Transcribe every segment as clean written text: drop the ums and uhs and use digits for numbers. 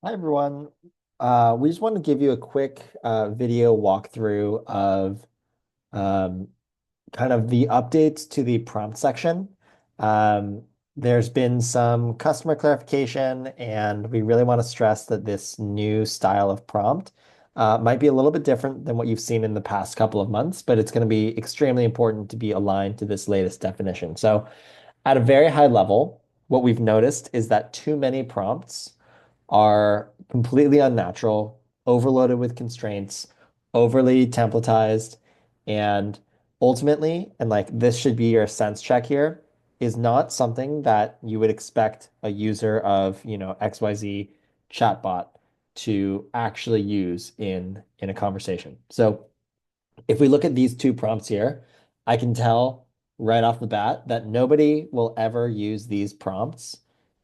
Hi everyone. We just want to give you a quick video walkthrough of um, kind of the updates to the prompt section. Um, there's been some customer clarification, and we really want to stress that this new style of prompt might be a little bit different than what you've seen in the past couple of months, but it's going to be extremely important to be aligned to this latest definition. So, at a very high level, what we've noticed is that too many prompts are completely unnatural, overloaded with constraints, overly templatized, and ultimately, and like this should be your sense check here, is not something that you would expect a user of, XYZ chatbot to actually use in a conversation. So if we look at these two prompts here, I can tell right off the bat that nobody will ever use these prompts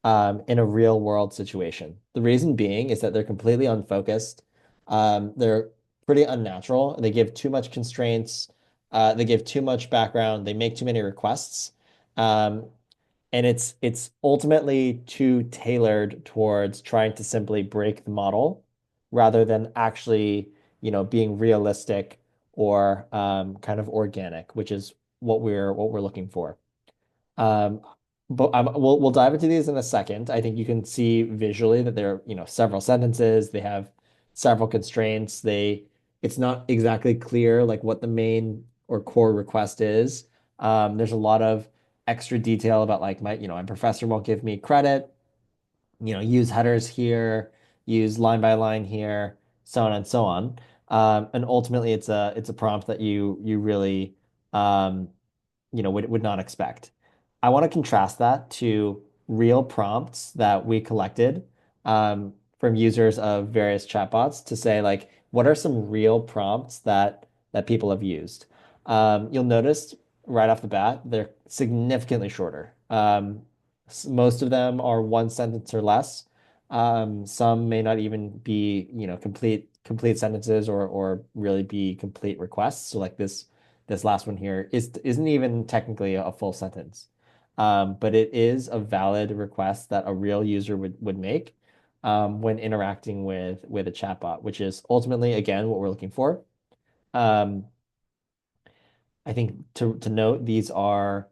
in a real world situation. The reason being is that they're completely unfocused. They're pretty unnatural. They give too much constraints. They give too much background. They make too many requests. Um, and it's ultimately too tailored towards trying to simply break the model rather than actually, being realistic or kind of organic, which is what we're looking for. Um, but we'll dive into these in a second. I think you can see visually that there are, several sentences. They have several constraints. It's not exactly clear like what the main or core request is. There's a lot of extra detail about like my professor won't give me credit. Use headers here, use line by line here, so on and so on. And ultimately, it's a prompt that you really um, would not expect. I want to contrast that to real prompts that we collected from users of various chatbots to say like, what are some real prompts that people have used? You'll notice right off the bat they're significantly shorter. Most of them are one sentence or less. Some may not even be, complete sentences or really be complete requests. So like this last one here isn't even technically a full sentence. But it is a valid request that a real user would make when interacting with a chatbot, which is ultimately, again, what we're looking for. Um, I think to note these are,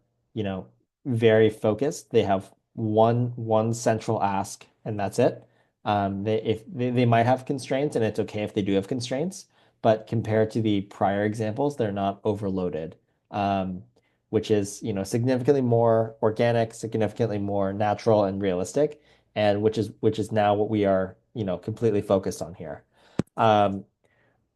very focused. They have one central ask, and that's it. They might have constraints, and it's okay if they do have constraints, but compared to the prior examples, they're not overloaded, um, which is, significantly more organic, significantly more natural and realistic, and which is now what we are, completely focused on here. Um,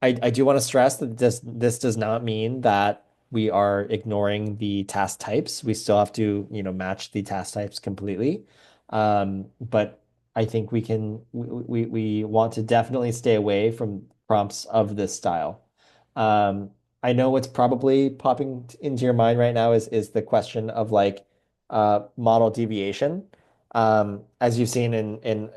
I do want to stress that this does not mean that we are ignoring the task types. We still have to, match the task types completely. But I think we want to definitely stay away from prompts of this style. Um, I know what's probably popping into your mind right now is the question of like model deviation. As you've seen in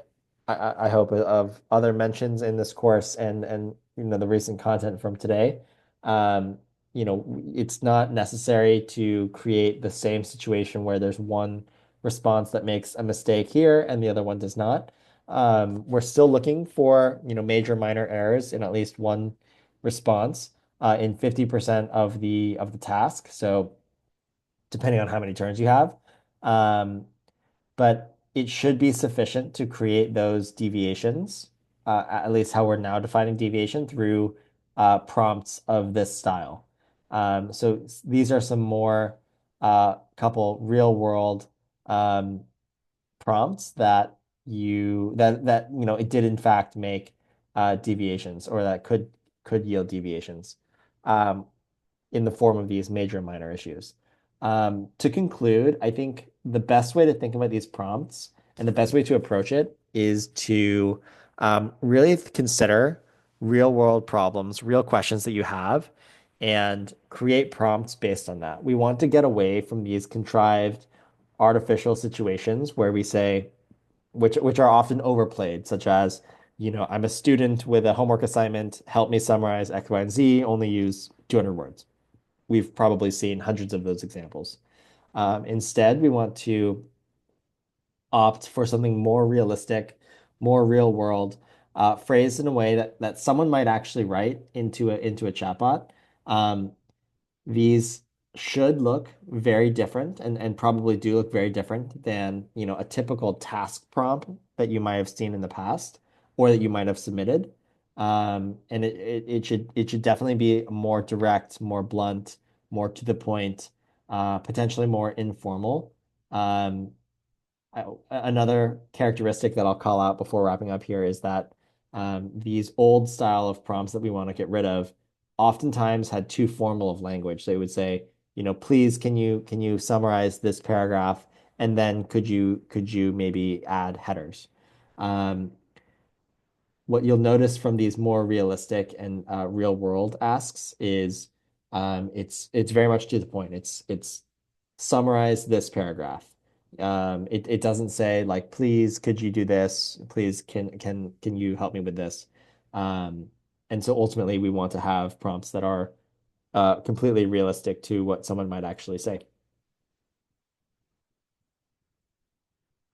I hope of other mentions in this course and the recent content from today. Um, it's not necessary to create the same situation where there's one response that makes a mistake here and the other one does not. We're still looking for, major minor errors in at least one response in 50% of the task. So depending on how many turns you have. Um, but it should be sufficient to create those deviations, at least how we're now defining deviation through prompts of this style. So these are some more couple real world um, prompts that it did in fact make deviations or that could yield deviations. Um, in the form of these major and minor issues. To conclude, I think the best way to think about these prompts and the best way to approach it is to really consider real world problems, real questions that you have, and create prompts based on that. We want to get away from these contrived artificial situations where we say, which are often overplayed, such as, I'm a student with a homework assignment, help me summarize X, Y, and Z, only use 200 words. We've probably seen hundreds of those examples. Instead, we want to opt for something more realistic, more real world, phrased in a way that someone might actually write into a chatbot. Um, these should look very different and probably do look very different than, a typical task prompt that you might have seen in the past or that you might have submitted. And it should definitely be more direct, more blunt, more to the point, potentially more informal. Um, Another characteristic that I'll call out before wrapping up here is that these old style of prompts that we want to get rid of oftentimes had too formal of language. They would say, please can you summarize this paragraph and then could you maybe add headers? Um, what you'll notice from these more realistic and real world asks is it's very much to the point. It's summarize this paragraph. It doesn't say like, please, could you do this? Please, can you help me with this? Um, and so ultimately, we want to have prompts that are completely realistic to what someone might actually say.